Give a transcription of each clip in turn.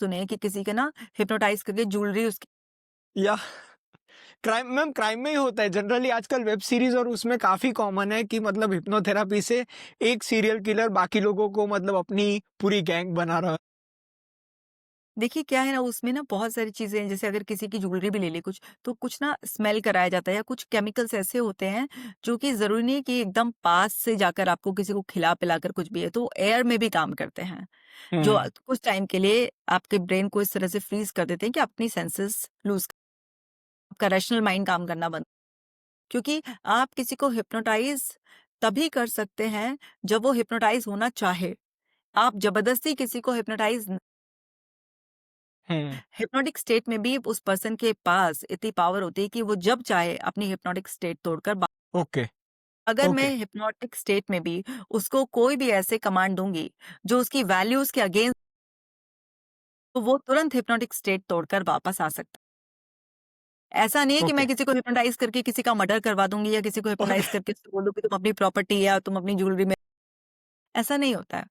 सुने हैं कि किसी के ना हिप्नोटाइज़ करके ज्वेलरी उसकी या क्राइम मैम क्राइम में ही होता है जनरली आजकल वेब सीरीज और उसमें काफ़ी कॉमन है कि मतलब हिप्नोथेरेपी से एक सीरियल किलर बाकी लोगों को मतलब अपनी पूरी गैंग बना रहा है। देखिए क्या है ना उसमें ना बहुत सारी चीज़ें हैं, जैसे अगर किसी की ज्वेलरी भी ले ले कुछ, तो कुछ ना स्मेल कराया जाता है या कुछ केमिकल्स ऐसे होते हैं जो कि ज़रूरी नहीं है कि एकदम पास से जाकर आपको किसी को खिला-पिला कर कुछ भी है, तो एयर में भी काम करते हैं। जो हुँ, कुछ टाइम के लिए आपके ब्रेन को इस तरह से फ्रीज़ कर देते हैं कि आप अपनी सेंसेस लूज़ आपका रैशनल माइंड काम करना बंद क्योंकि आप किसी को हिप्नोटाइज़ तभी कर सकते हैं जब वो हिप्नोटाइज़ होना चाहे। आप ज़बरदस्ती किसी को हुँ, हिप्नोटिक स्टेट में भी उस पर्सन के पास इतनी पावर होती है कि वो जब चाहे अपनी हिप्नोटिक स्टेट तोड़कर ओके, अगर मैं ओके, हिप्नोटिक स्टेट में भी उसको कोई भी ऐसे कमांड दूँगी, जो उसकी वैल्यूज़ के अगेंस्ट तो वो तुरंत हिप्नोटिक स्टेट तोड़कर वापस आ सकता है। ऐसा नहीं है कि ओके, मैं किसी को हिप्नोटाइज़ करके किसी का मर्डर करवा दूँगी या किसी को ओके। हिप्नोटाइज़ करके उसको बोल दूँ कि तुम अपनी प्रॉपर्टी या तुम अपनी ज्वेलरी में ऐसा नहीं होता है।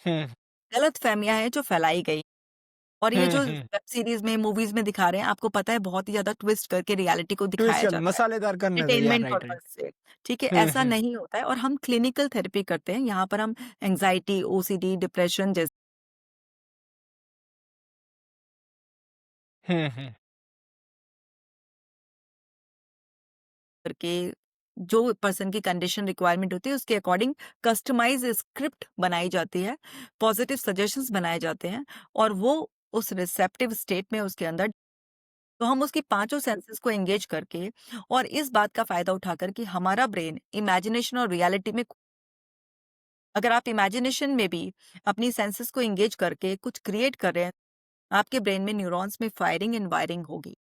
हुँ, गलतफ़हमियाँ हैं जो फैलाई गई और ये हुँ, जो हुँ। वेब सीरीज़ में, मूवीज़ में दिखा रहे हैं, आपको पता है बहुत ही ज़्यादा ट्विस्ट करके रियलिटी को ट्विस्ट दिखाया कर जाता है। मसालेदार करने दो या एंटरटेनमेंट राइट, राइट। पर्पज़ से, ठीक है? हुँ, ऐसा हुँ, नहीं होता है और हम क्लिनिकल थेरेपी करते हैं, यहाँ पर हम एंग्ज़ायटी, ओसीडी, डिप्रेशन जैसे हुँ, हुँ। करके जो पर्सन की कंडीशन रिक्वायरमेंट होती है, उसके अकॉर्डिंग कस्टमाइज़ स्क्रिप्ट बनाई जाती है, पॉज़िटिव सजेशंस बनाए जाते हैं और वो उस रिसेप्टिव स्टेट में उसके अंदर तो हम उसकी पाँचों सेंसेस को एंगेज करके और इस बात का फ़ायदा उठाकर कि हमारा ब्रेन इमेजिनेशन और रियलिटी में अगर आप इमेजिनेशन में भी अपनी सेंसेस को एंगेज करके कुछ क्रिएट कर रहे हैं, आपके ब्रेन में न्यूरॉन्स में फायरिंग एंड वायरिंग होगी।